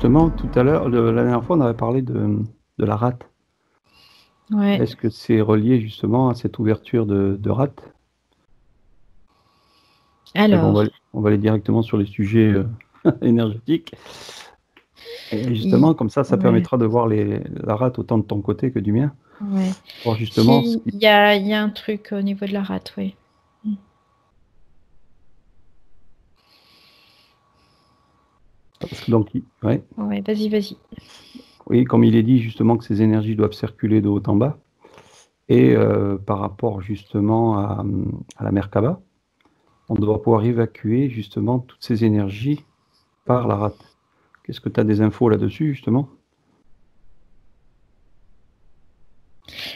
justement, tout à l'heure, la dernière fois, on avait parlé de la rate. Ouais. Est-ce que c'est relié justement à cette ouverture de rate? Mais bon, Alors, on va aller directement sur les sujets énergétiques. Et il justement, comme ça ouais, permettra de voir la rate autant de ton côté que du mien. ouais. Voir justement ce Si, qui. il y a un truc au niveau de la rate, oui. Mmh. Parce que donc, ouais, Ouais, vas-y, vas-y. oui, comme il est dit justement que ces énergies doivent circuler de haut en bas. Et par rapport justement à la Merkaba, on doit pouvoir évacuer justement toutes ces énergies par la rate. Qu'est-ce que tu as des infos là-dessus, justement?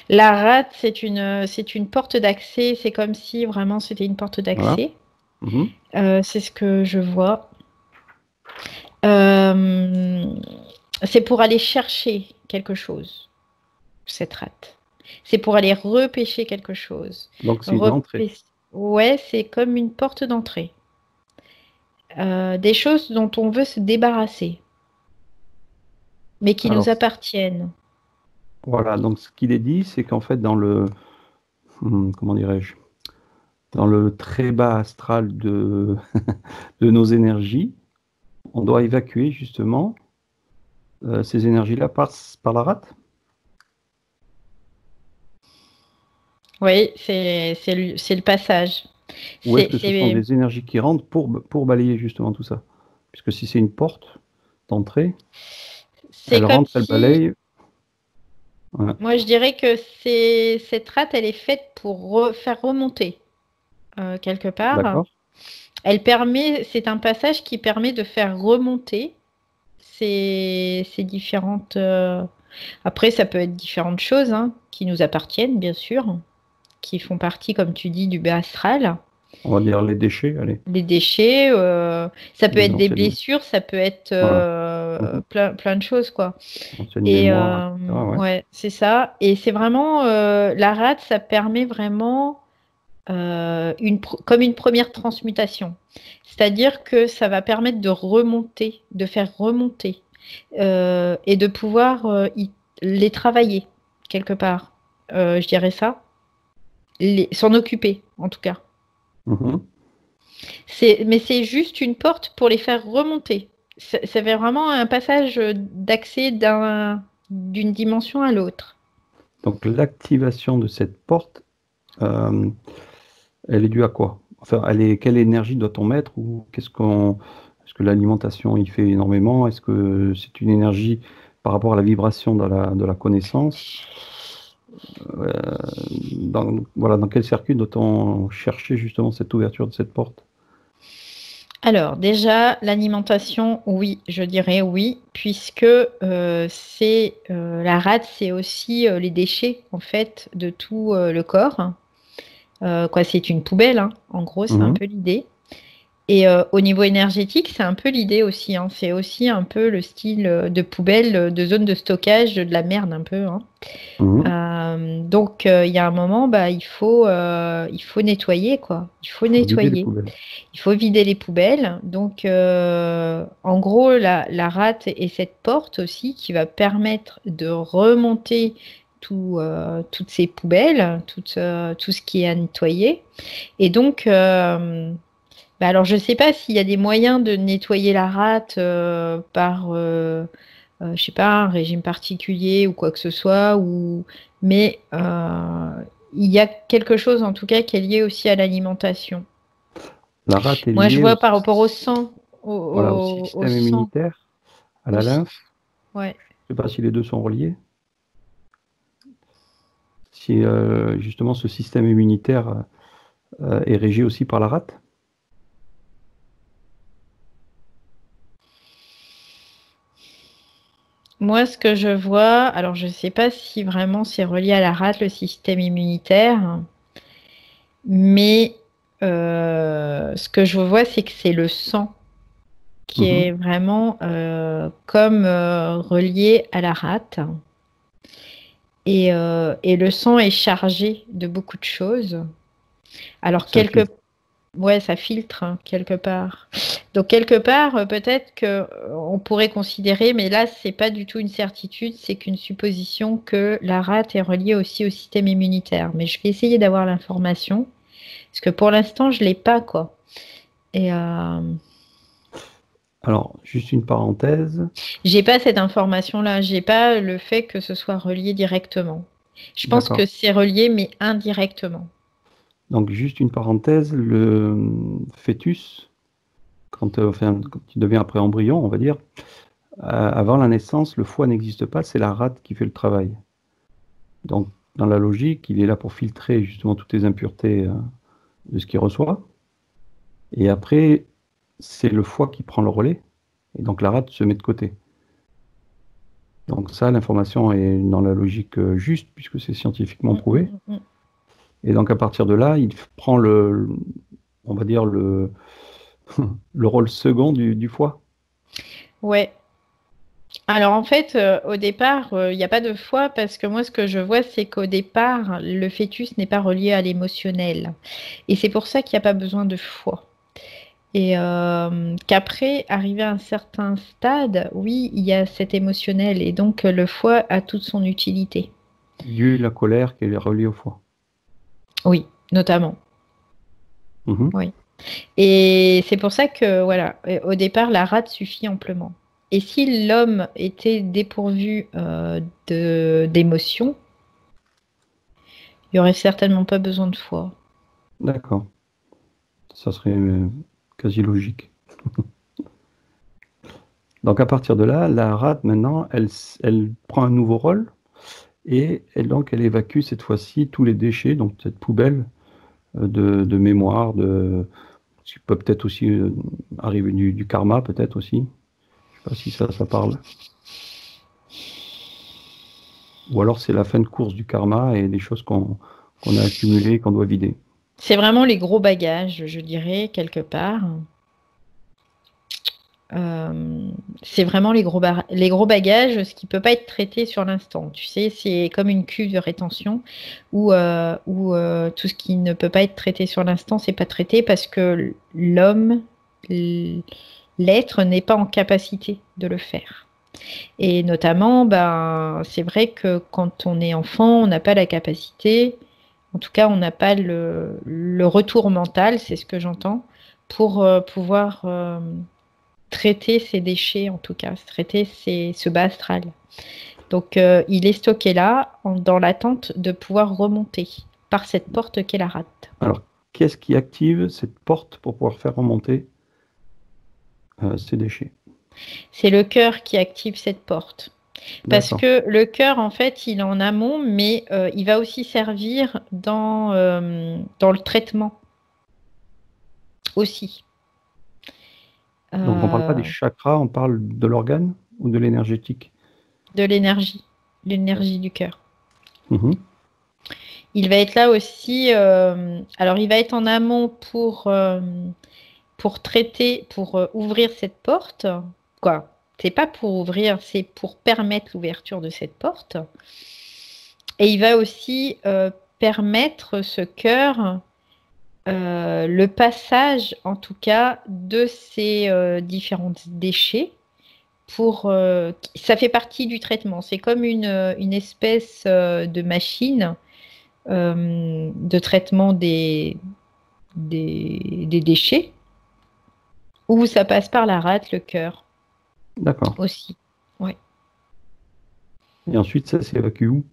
La rate, c'est une porte d'accès, c'est comme si vraiment c'était une porte Voilà. d'accès. Mhm. C'est ce que je vois. Hem, c'est pour aller chercher quelque chose, cette rate. C'est pour aller repêcher quelque chose. Donc, c'est une entrée. Repêch Ouais, c'est comme une porte d'entrée. Des choses dont on veut se débarrasser, mais qui nous Alors, appartiennent. voilà. Donc, ce qu'il est dit, c'est qu'en fait, comment dirais-je, dans le très bas astral de nos énergies, on doit évacuer justement ces énergies-là par la rate. Oui, c'est le passage. Ou est-ce C'est que ce sont c'est des énergies qui rentrent pour balayer justement tout ça? Puisque si c'est une porte d'entrée, c'est elle comme rentre, elle si, balaye. Ouais. moi je dirais que cette rate, elle est faite pour faire remonter quelque part. D'accord. C'est un passage qui permet de faire remonter ces différentes. Après, ça peut être différentes choses hein, qui nous appartiennent, bien sûr, qui font partie, comme tu dis, du bas astral. On va dire les déchets, allez, Les déchets, ça peut les être des anciennes. blessures, ça peut être Voilà. Mhm. plein de choses, quoi. Ancienne Et mémoire, etc. Ouais. ouais, c'est ça. Et c'est vraiment la rate, ça permet vraiment comme une première transmutation. C'est-à-dire que ça va permettre de remonter, de faire remonter et de pouvoir les travailler quelque part. Je dirais ça. S'en occuper, en tout cas. Mhm. Mais c'est juste une porte pour les faire remonter. C'est vraiment un passage d'accès d'une dimension à l'autre. Donc l'activation de cette porte, euh, elle est due à quoi? Enfin, quelle énergie doit-on mettre ou est-ce que l'alimentation y fait énormément? Est-ce que c'est une énergie par rapport à la vibration de la connaissance? Euh, voilà, dans quel circuit doit-on chercher justement cette ouverture de cette porte? Alors, déjà, l'alimentation, oui, je dirais oui, puisque la rate, c'est aussi les déchets, en fait, de tout le corps. Quoi, c'est une poubelle, hein. En gros, c'est un Mhm. peu l'idée. Et au niveau énergétique, c'est un peu l'idée aussi, hein. C'est aussi un peu le style de poubelle, de zone de stockage, de la merde un peu, hein. Mhm. Donc, il y a un moment, bah, il faut nettoyer, quoi. Il faut Il faut vider les nettoyer. poubelles. Il faut vider les poubelles. Donc, en gros, la rate est cette porte aussi qui va permettre de remonter toutes ces poubelles, tout ce qui est à nettoyer. Et donc, bah alors, je ne sais pas s'il y a des moyens de nettoyer la rate par, je sais pas, un régime particulier ou quoi que ce soit, mais il y a quelque chose en tout cas qui est lié aussi à l'alimentation. La rate est Moi, je liée vois par rapport au sang, voilà, au au système sang, immunitaire, à la lymphe. ouais. Je ne sais pas si les deux sont reliés. Si justement ce système immunitaire est régi aussi par la rate. Moi, ce que je vois, alors je ne sais pas si vraiment c'est relié à la rate, le système immunitaire, mais ce que je vois, c'est que c'est le sang qui Mhm. est vraiment comme relié à la rate. Et le sang est chargé de beaucoup de choses. Alors, C'est un filtre. ouais, ça filtre hein, quelque part. Donc quelque part, peut-être que on pourrait considérer, mais là, c'est pas du tout une certitude, c'est qu'une supposition que la rate est reliée aussi au système immunitaire. Mais je vais essayer d'avoir l'information, parce que pour l'instant, je l'ai pas, quoi. Et Alors, juste une parenthèse. j'ai pas cette information-là, j'ai pas le fait que ce soit relié directement. Je pense que D'accord. c'est relié, mais indirectement. Donc, juste une parenthèse, le fœtus, enfin, quand il devient après embryon, on va dire, avant la naissance, le foie n'existe pas, c'est la rate qui fait le travail. Donc, dans la logique, il est là pour filtrer justement toutes les impuretés de ce qu'il reçoit. Et après, c'est le foie qui prend le relais. Et donc, la rate se met de côté. Donc ça, l'information est dans la logique juste, puisque c'est scientifiquement prouvé. Et donc, à partir de là, il prend on va dire, le rôle second du foie. Ouais. Alors en fait, au départ, il n'y a pas de foi parce que moi, ce que je vois, c'est qu'au départ, le fœtus n'est pas relié à l'émotionnel. Et c'est pour ça qu'il n'y a pas besoin de foi. Et qu'après, arrivé à un certain stade, oui, il y a cet émotionnel. Et donc, le foie a toute son utilité. Dû la colère qui est reliée au foie. Oui, notamment. Mhm. Oui. Et c'est pour ça que, voilà, au départ, la rate suffit amplement. Et si l'homme était dépourvu d'émotions, il n'y aurait certainement pas besoin de foi. D'accord. Ça serait quasi logique. Donc à partir de là, la rate, maintenant, elle prend un nouveau rôle et donc elle évacue cette fois-ci tous les déchets, donc cette poubelle de mémoire, qui peut peut-être aussi arriver du karma, peut-être aussi. Je sais pas si ça parle. Ou alors c'est la fin de course du karma et des choses qu'on a accumulées, qu'on doit vider. C'est vraiment les gros bagages, je dirais, quelque part. C'est vraiment les gros bagages, ce qui ne peut pas être traité sur l'instant. Tu sais, c'est comme une cuve de rétention où tout ce qui ne peut pas être traité sur l'instant, c'est pas traité parce que l'homme, l'être n'est pas en capacité de le faire. Et notamment, ben, c'est vrai que quand on est enfant, on n'a pas la capacité, en tout cas, on n'a pas le retour mental, c'est ce que j'entends, pour pouvoir traiter ces déchets, en tout cas, traiter ce bas astral. Donc, il est stocké là, dans l'attente de pouvoir remonter par cette porte qu'est la rate. Alors, qu'est-ce qui active cette porte pour pouvoir faire remonter ces déchets? C'est le cœur qui active cette porte. Parce D'accord. que le cœur, en fait, il est en amont, mais il va aussi servir dans le traitement aussi. Donc, on ne parle pas des chakras, on parle de l'organe ou de l'énergétique? De l'énergie du cœur. Mhm. Il va être là aussi, alors il va être en amont pour traiter, pour ouvrir cette porte. Quoi? C'est pas pour ouvrir, c'est pour permettre l'ouverture de cette porte. Et il va aussi permettre ce cœur, le passage, en tout cas, de ces différents déchets. Ça fait partie du traitement. C'est comme une espèce de machine de traitement des déchets, où ça passe par la rate, le cœur D'accord. aussi. Ouais. Et ensuite, ça s'évacue où?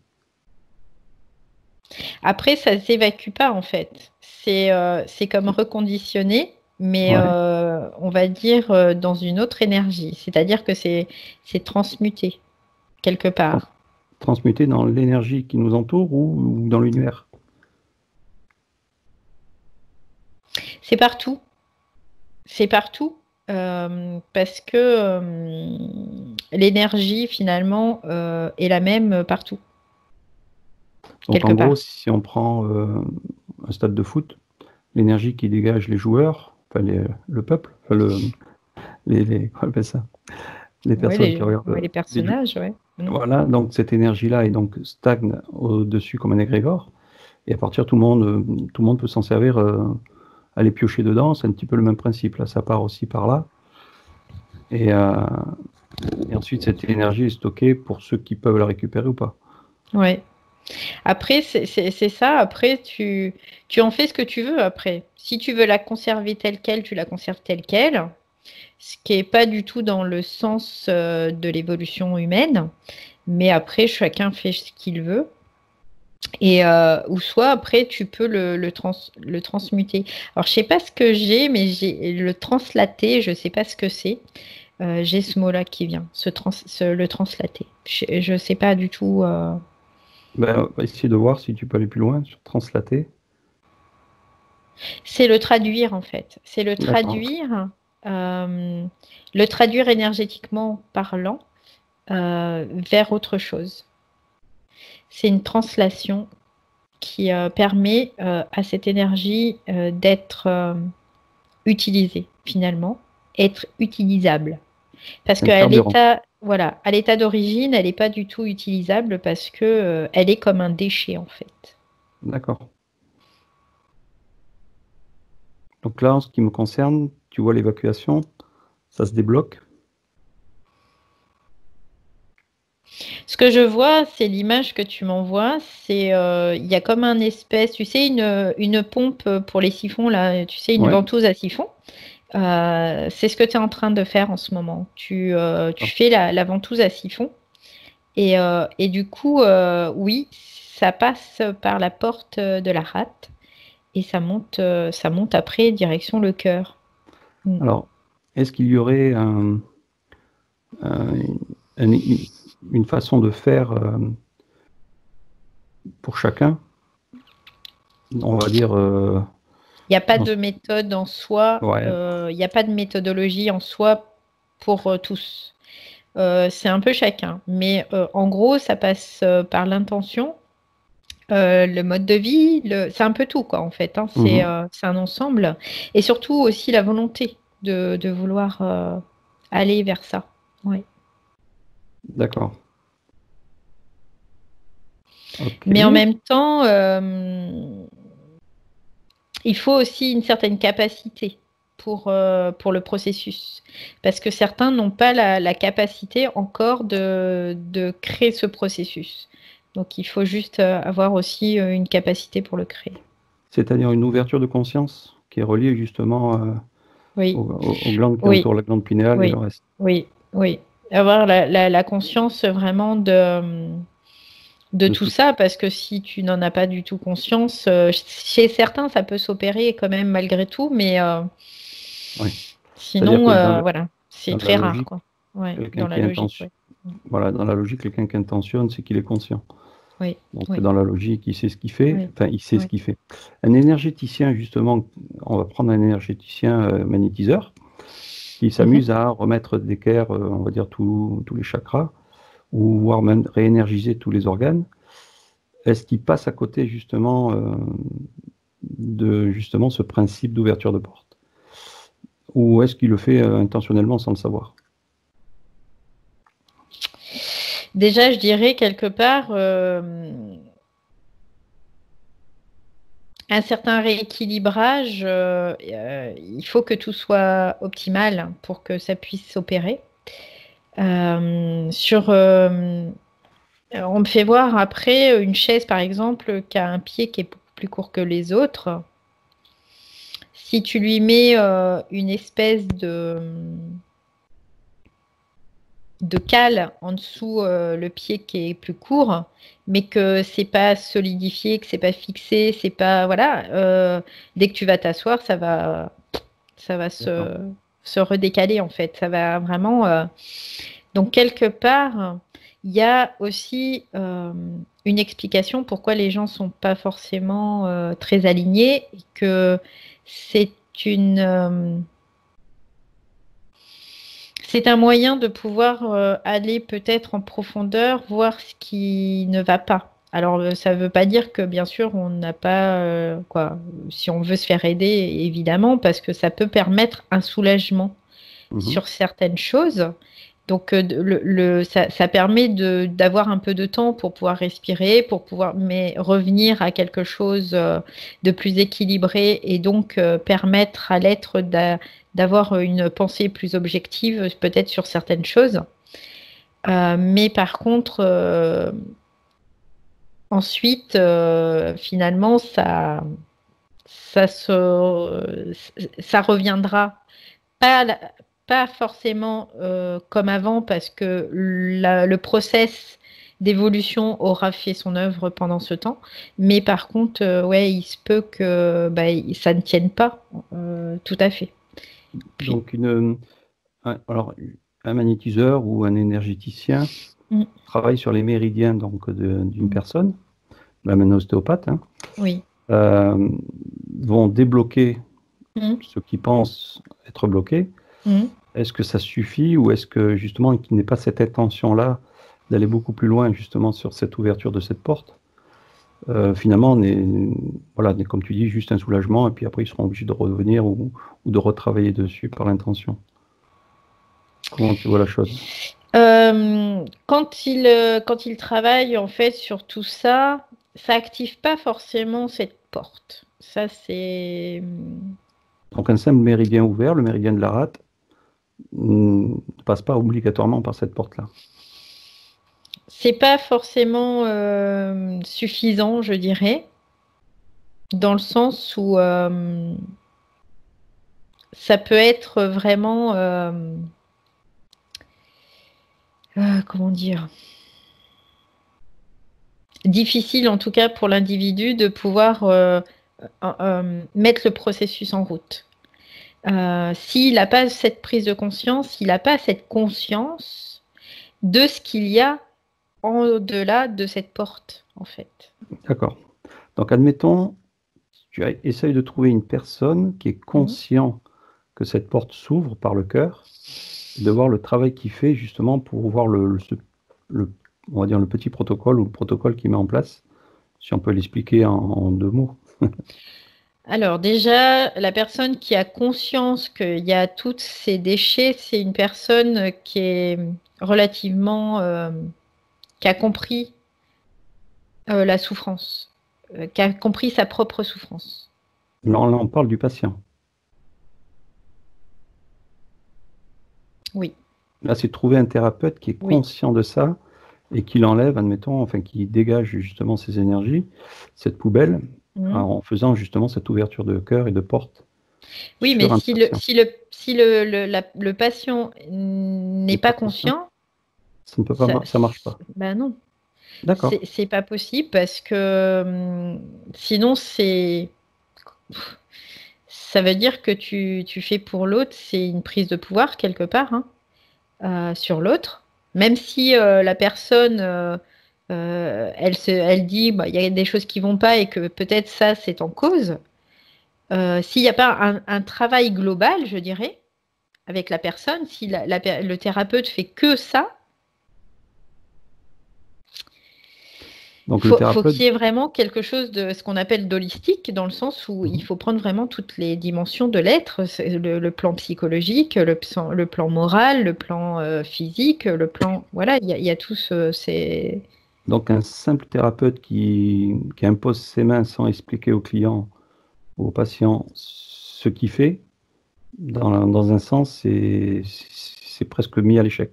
Après, ça ne s'évacue pas en fait. C'est comme reconditionné, mais Ouais. on va dire dans une autre énergie. C'est-à-dire que c'est transmuté quelque part. Transmuté dans l'énergie qui nous entoure ou dans l'univers? C'est partout. C'est partout. Parce que l'énergie finalement est la même partout. Donc Quelque en gros, part. si on prend un stade de foot, l'énergie qui dégage les joueurs, enfin le peuple, enfin comment on appelle ça? Les Oui, personnes qui regardent les les jeux. personnages, ouais. Voilà, donc cette énergie-là est donc stagne au-dessus comme un égrégore, et à partir tout le monde peut s'en servir aller piocher dedans, c'est un petit peu le même principe. Là, ça part aussi par là. Et ensuite, cette énergie est stockée pour ceux qui peuvent la récupérer ou pas. Ouais. Après, c'est ça. Après, tu en fais ce que tu veux après. Si tu veux la conserver telle quelle, tu la conserves telle quelle. Ce qui n'est pas du tout dans le sens de l'évolution humaine. Mais après, chacun fait ce qu'il veut. Et ou soit après, tu peux le transmuter. Alors, je sais pas ce que j'ai, mais j'ai le translater, je sais pas ce que c'est. J'ai ce mot-là qui vient, le translater. Je sais pas du tout. Ben, on va essayer de voir si tu peux aller plus loin sur translater. C'est le traduire en fait. C'est D'accord. le traduire énergétiquement parlant vers autre chose. C'est une translation qui permet à cette énergie d'être utilisée finalement, être utilisable. Parce C'est un qu'à carburant. l'état, voilà, à l'état d'origine, elle n'est pas du tout utilisable parce que elle est comme un déchet en fait. D'accord. Donc là, en ce qui me concerne, tu vois l'évacuation, ça se débloque. Ce que je vois, c'est l'image que tu m'envoies. Il y a comme un espèce, tu sais, une pompe pour les siphons là, tu sais, une Ouais. ventouse à siphon. C'est ce que tu es en train de faire en ce moment. Tu D'accord. fais la ventouse à siphon et du coup, oui, ça passe par la porte de la rate et ça monte après direction le cœur. Mm. Alors, est-ce qu'il y aurait un- une façon de faire pour chacun, on va dire, Il n'y a pas dans de ce- méthode en soi, ouais, il n'y a pas de méthodologie en soi pour tous. C'est un peu chacun. Mais en gros, ça passe par l'intention, le mode de vie, c'est un peu tout, quoi, en fait. Hein. mhm, C'est un ensemble. Et surtout aussi la volonté de vouloir aller vers ça. Ouais. d'accord. Ok. Mais en même temps, il faut aussi une certaine capacité pour le processus. Parce que certains n'ont pas la capacité encore de créer ce processus. Donc il faut juste avoir aussi une capacité pour le créer. C'est-à-dire une ouverture de conscience qui est reliée justement Oui, aux glandes qui oui, entourent la glande pinéale et le oui, reste. oui, oui. Avoir la conscience vraiment de De tout tout. ça, parce que si tu n'en as pas du tout conscience, chez certains, ça peut s'opérer quand même malgré tout, mais Oui. C'est-à-dire sinon, que voilà, c'est dans la très rare, logique, quoi. Ouais, quelqu'un dans qui la logique, intentionne, ouais. Mm. voilà, dans la logique, quelqu'un qui intentionne, c'est qu'il est conscient. Oui, Donc oui, dans la logique, il sait ce qu'il fait, oui, enfin il sait ce oui. qu'il fait. Un énergéticien, justement, on va prendre un énergéticien magnétiseur qui Mhm. s'amuse à remettre d'équerre, on va dire, tous les chakras, ou voire même réénergiser tous les organes. Est-ce qu'il passe à côté justement de justement ce principe d'ouverture de porte? Ou est-ce qu'il le fait intentionnellement sans le savoir? Déjà, je dirais quelque part, un certain rééquilibrage, il faut que tout soit optimal pour que ça puisse s'opérer. On me fait voir après une chaise, par exemple, qui a un pied qui est beaucoup plus court que les autres. Si tu lui mets une espèce de cale en dessous le pied qui est plus court, mais que c'est pas solidifié, que c'est pas fixé, c'est pas voilà. Dès que tu vas t'asseoir, ça va D'accord. se redécaler en fait. Ça va vraiment. Donc quelque part, il y a aussi une explication pourquoi les gens sont pas forcément très alignés et que c'est c'est un moyen de pouvoir aller peut-être en profondeur, voir ce qui ne va pas. Alors, ça ne veut pas dire que, bien sûr, on n'a pas, quoi, si on veut se faire aider, évidemment, parce que ça peut permettre un soulagement Mhm. sur certaines choses, Donc, ça permet d'avoir un peu de temps pour pouvoir respirer, mais revenir à quelque chose de plus équilibré et donc permettre à l'être d'avoir une pensée plus objective, peut-être sur certaines choses. Mais par contre, ensuite, finalement, ça reviendra pas, pas forcément comme avant parce que le process d'évolution aura fait son œuvre pendant ce temps. Mais par contre, ouais, il se peut que ça ne tienne pas tout à fait. Puis, Donc, alors, un magnétiseur ou un énergéticien travaille sur les méridiens donc, d'une personne, même un ostéopathe, hein, oui. vont débloquer ce qui pensent être bloqué. Est-ce que ça suffit ou est-ce que justement qu'il n'ait pas cette intention-là d'aller beaucoup plus loin justement sur cette ouverture de cette porte? Finalement, voilà, comme tu dis, juste un soulagement et puis après ils seront obligés de revenir ou de retravailler dessus par l'intention. Comment tu vois la chose? Quand il travaille en fait sur tout ça, ça active pas forcément cette porte. Ça c'est. Donc un simple méridien ouvert, le méridien de la rate, ne passe pas obligatoirement par cette porte-là. C'est pas forcément suffisant, je dirais, dans le sens où ça peut être vraiment, comment dire, difficile en tout cas pour l'individu de pouvoir mettre le processus en route. S'il n'a pas cette prise de conscience, s'il n'a pas cette conscience de ce qu'il y a au-delà de cette porte, en fait. D'accord. Donc, admettons, tu essayes de trouver une personne qui est conscient que cette porte s'ouvre par le cœur, de voir le travail qu'il fait justement pour voir on va dire le petit protocole ou le protocole qu'il met en place, si on peut l'expliquer en 2 mots. Alors déjà, la personne qui a conscience qu'il y a tous ces déchets, c'est une personne qui est relativement, qui a compris la souffrance, qui a compris sa propre souffrance. Là, on parle du patient. Oui. Là, c'est trouver un thérapeute qui est conscient de ça et qui l'enlève, admettons, enfin qui dégage justement ces énergies, cette poubelle, en faisant justement cette ouverture de cœur et de porte. Oui, mais si le patient n'est pas conscient, ça ne peut pas, ça marche pas. Ben non. D'accord. C'est pas possible parce que sinon ça veut dire que tu fais pour l'autre, c'est une prise de pouvoir quelque part sur l'autre, même si la personne elle dit il y a des choses qui vont pas et que peut-être ça c'est en cause. S'il n'y a pas un travail global, je dirais, avec la personne, si le thérapeute fait que ça, donc faut qu'il y ait vraiment quelque chose de ce qu'on appelle d'holistique, dans le sens où il faut prendre vraiment toutes les dimensions de l'être, le plan psychologique, le plan moral, le plan physique, le plan... Voilà, il y a tous ces... Donc un simple thérapeute qui impose ses mains sans expliquer au client ou au patient ce qu'il fait, dans un sens, c'est presque mis à l'échec.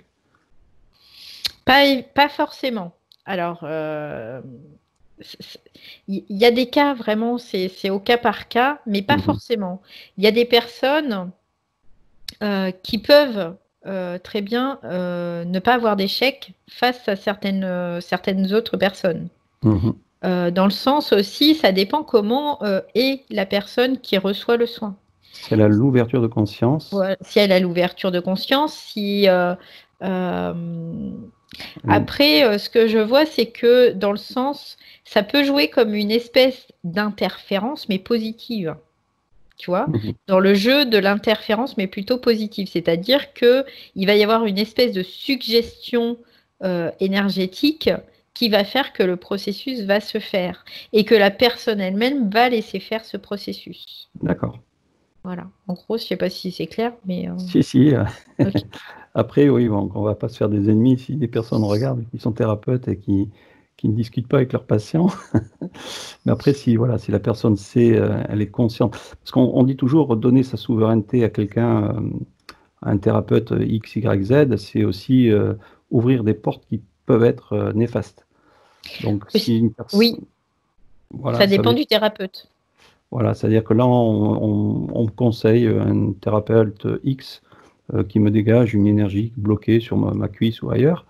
Pas forcément. Alors, il y a des cas vraiment, c'est au cas par cas, mais pas forcément. Il y a des personnes qui peuvent très bien ne pas avoir d'échec face à certaines autres personnes. Dans le sens aussi, ça dépend comment est la personne qui reçoit le soin. Si elle a l'ouverture de conscience. Ouais, si elle a l'ouverture de conscience, si... Après, ce que je vois, c'est que dans le sens, ça peut jouer comme une espèce d'interférence, mais positive. Tu vois, dans le jeu de l'interférence, mais plutôt positive. C'est-à-dire qu'il va y avoir une espèce de suggestion énergétique qui va faire que le processus va se faire et que la personne elle-même va laisser faire ce processus. D'accord. Voilà. En gros, je ne sais pas si c'est clair, mais Si, si. ok. Après, oui, bon, on va pas se faire des ennemis si des personnes regardent qui sont thérapeutes et qui ne discutent pas avec leurs patients. Mais après, si, voilà, si la personne sait, elle est consciente. Parce qu'on dit toujours donner sa souveraineté à quelqu'un, à un thérapeute X, Y, Z, c'est aussi ouvrir des portes qui peuvent être néfastes. Donc, si une Oui, personne. Voilà, ça dépend du thérapeute. voilà, c'est-à-dire que là, on me conseille un thérapeute X qui me dégage une énergie bloquée sur ma cuisse ou ailleurs.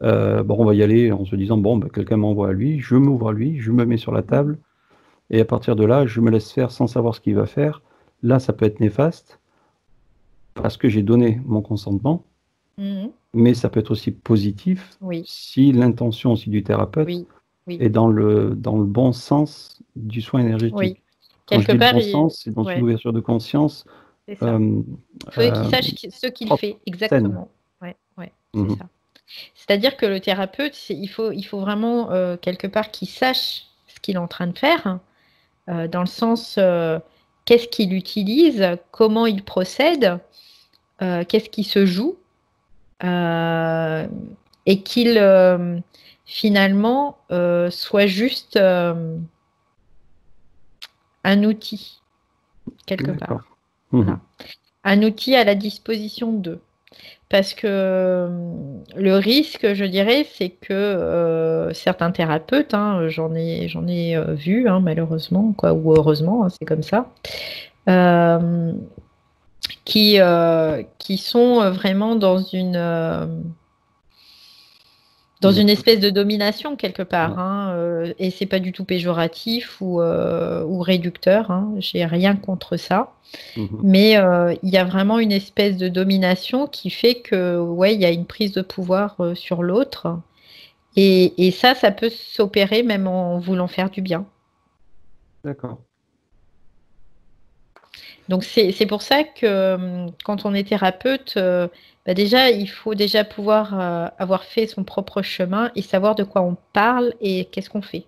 Bon, on va y aller en se disant, bon, ben, quelqu'un m'envoie à lui, je m'ouvre à lui, je me mets sur la table, et à partir de là, je me laisse faire sans savoir ce qu'il va faire. Là, ça peut être néfaste parce que j'ai donné mon consentement, Mhm. mais ça peut être aussi positif Oui, si l'intention aussi du thérapeute oui, oui, est dans le bon sens du soin oui. énergétique. Quand je Quelque dis le part, bon sens, c'est dans une ouais, ouverture de conscience c'est ça. euh, Il faut qu'il euh, sache ce qu'il propre, fait, saine. exactement. Ouais, ouais, c'est Mhm. ça. C'est-à-dire que le thérapeute, il faut vraiment quelque part qu'il sache ce qu'il est en train de faire, dans le sens qu'est-ce qu'il utilise, comment il procède, qu'est-ce qui se joue, euh, et qu'il finalement soit juste un outil quelque D'accord. part. Mhm. Voilà. Un outil à la disposition d'eux. Parce que le risque, je dirais, c'est que certains thérapeutes, hein, j'en ai vu, hein, malheureusement, quoi, ou heureusement, hein, c'est comme ça, euh, qui sont vraiment dans une espèce de domination quelque part, Ouais. hein, et c'est pas du tout péjoratif ou réducteur, hein, j'ai rien contre ça. Mhm. Mais il y a vraiment une espèce de domination qui fait que, ouais, il y a une prise de pouvoir sur l'autre. Et ça peut s'opérer même en voulant faire du bien. D'accord. Donc c'est pour ça que quand on est thérapeute, bah déjà, il faut déjà pouvoir avoir fait son propre chemin et savoir de quoi on parle et qu'est-ce qu'on fait.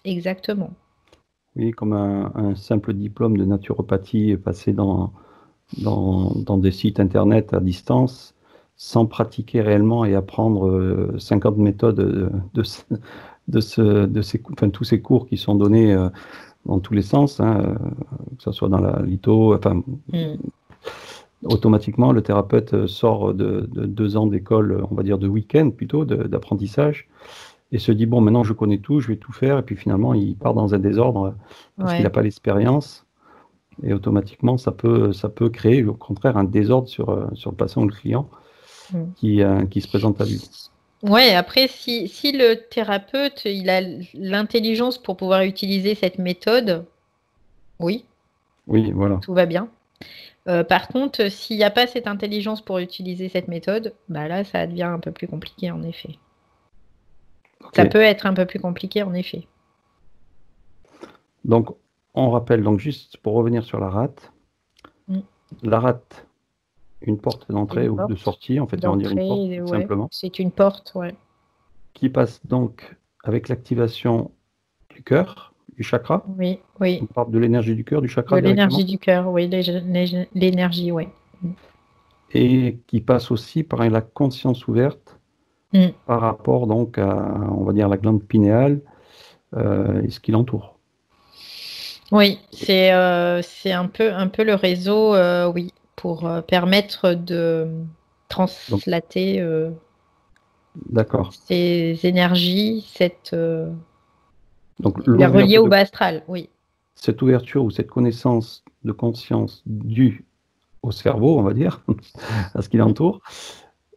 Exactement. Oui, comme un simple diplôme de naturopathie passé dans des sites internet à distance, sans pratiquer réellement et apprendre 50 méthodes enfin, tous ces cours qui sont donnés dans tous les sens, hein, que ce soit dans la litho, enfin, Mm. automatiquement, le thérapeute sort de 2 ans d'école, on va dire de week-end plutôt, d'apprentissage, et se dit, bon, maintenant je connais tout, je vais tout faire, et puis finalement, il part dans un désordre parce qu'il n'a Ouais. pas l'expérience. Et automatiquement, ça peut créer au contraire un désordre sur le patient ou le client Mm. qui se présente à lui. Ouais, après, si le thérapeute, il a l'intelligence pour pouvoir utiliser cette méthode, oui, Oui, voilà. tout va bien. Par contre, s'il n'y a pas cette intelligence pour utiliser cette méthode, bah là, ça devient un peu plus compliqué, en effet. Ok. Ça peut être un peu plus compliqué, en effet. Donc, on rappelle, donc juste pour revenir sur la rate, Mm. la rate, une porte C'est une d'entrée ou de porte sortie, en fait, on va dire une porte, d'entrée, tout ouais. simplement, C'est une porte, ouais. qui passe donc avec l'activation du cœur, du chakra. Oui, oui. On parle de l'énergie du cœur, du De chakra l'énergie directement, du cœur, oui, l'énergie, oui. et qui passe aussi par la conscience ouverte Mm. par rapport donc à, on va dire, la glande pinéale et ce qui l'entoure. Oui, c'est un peu le réseau, oui, pour permettre de Donc, translater d'accord. ces énergies, Donc, la relier l'ouverture au de bas astral, oui. cette ouverture ou cette connaissance de conscience due au cerveau, on va dire, à ce qui Mm. l'entoure,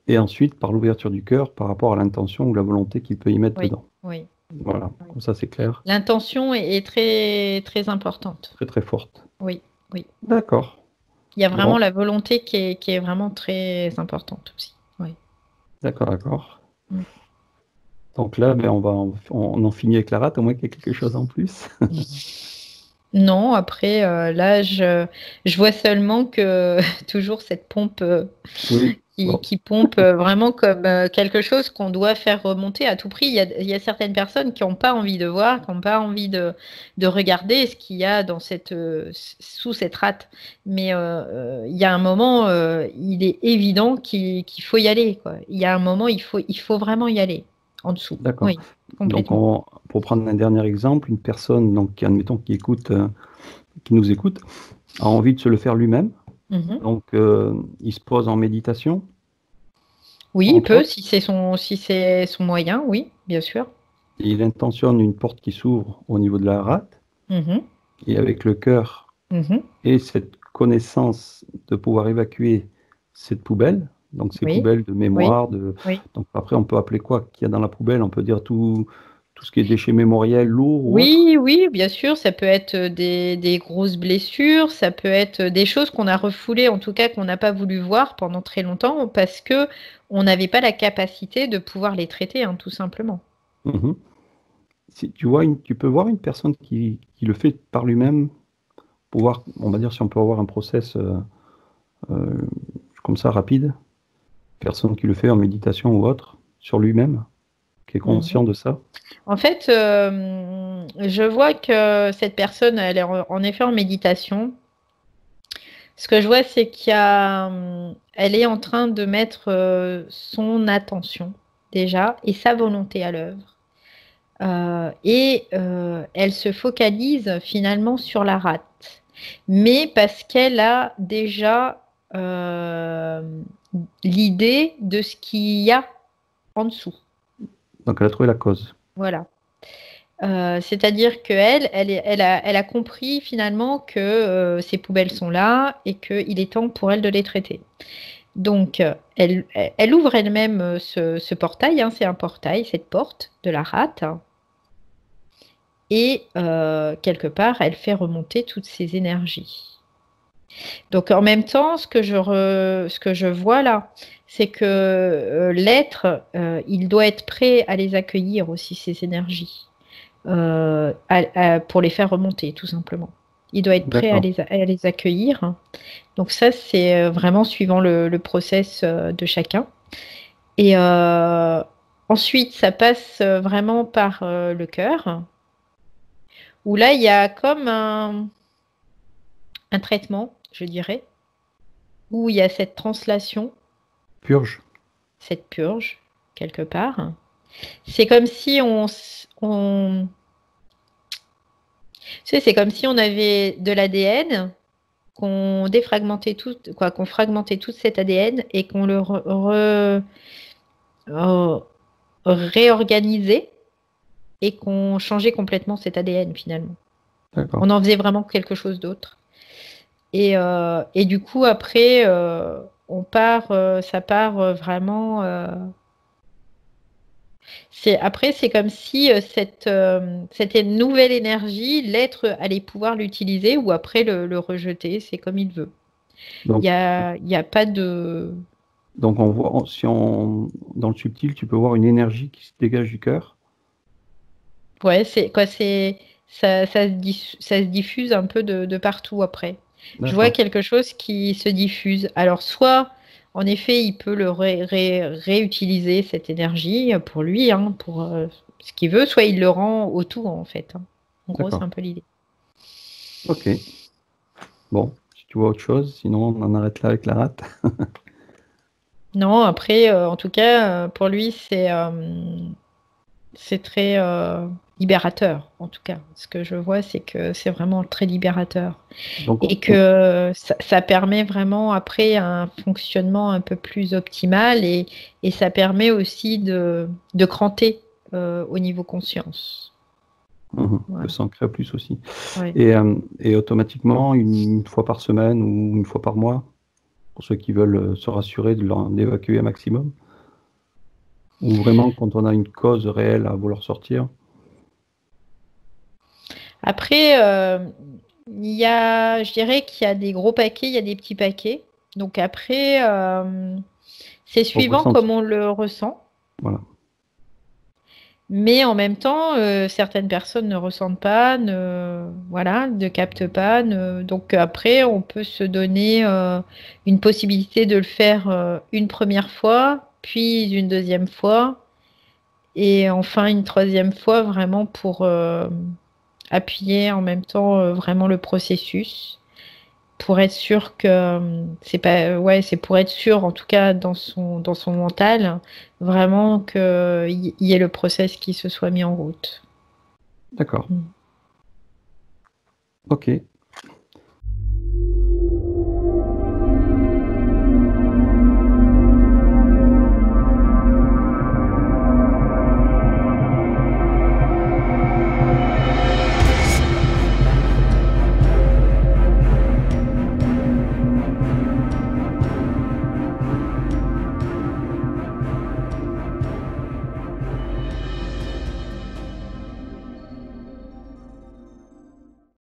et ensuite par l'ouverture du cœur par rapport à l'intention ou la volonté qu'il peut y mettre Oui, dedans. oui, Voilà, oui. comme ça c'est clair, L'intention est très, très importante. très très forte. Oui, oui. D'accord. Il y a vraiment Bon, la volonté qui est vraiment très importante aussi. Oui. d'accord, d'accord. Mm. Donc là, ben, on en finit avec la rate, à moins qu'il y ait quelque chose en plus. Non, après, là, je vois seulement que toujours cette pompe Oui, Bon, qui pompe vraiment comme quelque chose qu'on doit faire remonter à tout prix. Il y a certaines personnes qui n'ont pas envie de voir, qui n'ont pas envie de regarder ce qu'il y a dans sous cette rate. Mais il y a un moment, il est évident qu'il faut y aller, quoi. Il y a un moment, il faut vraiment y aller en dessous. d'accord. Oui, Donc, complètement. pour prendre un dernier exemple, une personne, donc, admettons, qui nous écoute, a envie de se le faire lui-même. Mhm. Donc, il se pose en méditation, Oui, il entre peut, autres, si c'est son moyen, oui, bien sûr. et il intentionne une porte qui s'ouvre au niveau de la rate, Mhm. et avec le cœur Mhm. et cette connaissance de pouvoir évacuer cette poubelle, donc ces Oui, poubelles de oui, mémoire, oui. donc après on peut appeler quoi qu'il y a dans la poubelle, on peut dire tout ce qui est déchets mémoriels, lourds ou autres. Oui, oui, bien sûr, ça peut être des grosses blessures, ça peut être des choses qu'on a refoulées, en tout cas qu'on n'a pas voulu voir pendant très longtemps parce que on n'avait pas la capacité de pouvoir les traiter, hein, tout simplement. Mhm. Si tu peux voir une personne qui le fait par lui-même, pour voir, on va dire si on peut avoir un process euh, comme ça rapide, personne qui le fait en méditation ou autre, sur lui-même, qui est Mhm. conscient de ça. En fait, je vois que cette personne, elle est en effet en méditation. Ce que je vois, c'est elle est en train de mettre son attention déjà et sa volonté à l'œuvre. Elle se focalise finalement sur la rate. Mais parce qu'elle a déjà euh, l'idée de ce qu'il y a en dessous. Donc elle a trouvé la cause. Voilà. C'est-à-dire qu'elle a compris finalement que ces poubelles sont là et qu'il est temps pour elle de les traiter. Donc, elle ouvre elle-même ce portail, hein, c'est un portail, cette porte de la rate. Et quelque part, elle fait remonter toutes ces énergies. Donc en même temps, ce que je vois là, c'est que l'être, il doit être prêt à les accueillir aussi, ces énergies, pour les faire remonter, tout simplement. Il doit être prêt D'accord. à les accueillir. Donc ça, c'est vraiment suivant le process de chacun. Et ensuite, ça passe vraiment par le cœur, où là, il y a comme un traitement, je dirais, où il y a cette translation, Purge. cette purge, quelque part. C'est comme si tu sais, c'est comme si on avait de l'ADN, qu'on défragmentait tout, quoi, qu'on fragmentait tout cet ADN et qu'on le euh, réorganisait et qu'on changeait complètement cet ADN finalement. D'accord. On en faisait vraiment quelque chose d'autre. Et du coup, après, ça part vraiment. Après, c'est comme si cette nouvelle énergie, l'être allait pouvoir l'utiliser ou après le rejeter, c'est comme il veut. Donc, Il y a pas de. donc on voit, si on, dans le subtil, tu peux voir une énergie qui se dégage du cœur. Ouais, c'est quoi, ça se diffuse un peu de partout après. Je vois D'accord. quelque chose qui se diffuse. Alors, soit, en effet, il peut réutiliser cette énergie pour lui, hein, pour ce qu'il veut, soit il le rend au tout, en fait, hein. En gros, c'est D'accord. un peu l'idée. Ok. Bon, si tu vois autre chose, sinon on en arrête là avec la rate. Non, après, en tout cas, pour lui, c'est très libérateur, en tout cas. Ce que je vois, c'est que c'est vraiment très libérateur. Donc, Et que ça permet vraiment après un fonctionnement un peu plus optimal et ça permet aussi de cranter au niveau conscience. de Voilà. s'ancrer plus aussi. Ouais. Et automatiquement, une fois par semaine ou une fois par mois, pour ceux qui veulent se rassurer d'évacuer un maximum, ou vraiment quand on a une cause réelle à vouloir sortir. Après, je dirais qu'il y a des gros paquets, il y a des petits paquets. Donc après, c'est Au suivant ressenti. comme on le ressent. Voilà. Mais en même temps, certaines personnes ne ressentent pas, voilà, ne captent pas. Donc après, on peut se donner une possibilité de le faire une première fois, puis une deuxième fois, et enfin une troisième fois, vraiment pour appuyer en même temps vraiment le processus, pour être sûr que c'est pas, ouais, c'est pour être sûr, en tout cas dans son mental, vraiment qu'il y ait le process qui se soit mis en route. D'accord. Mm. Ok.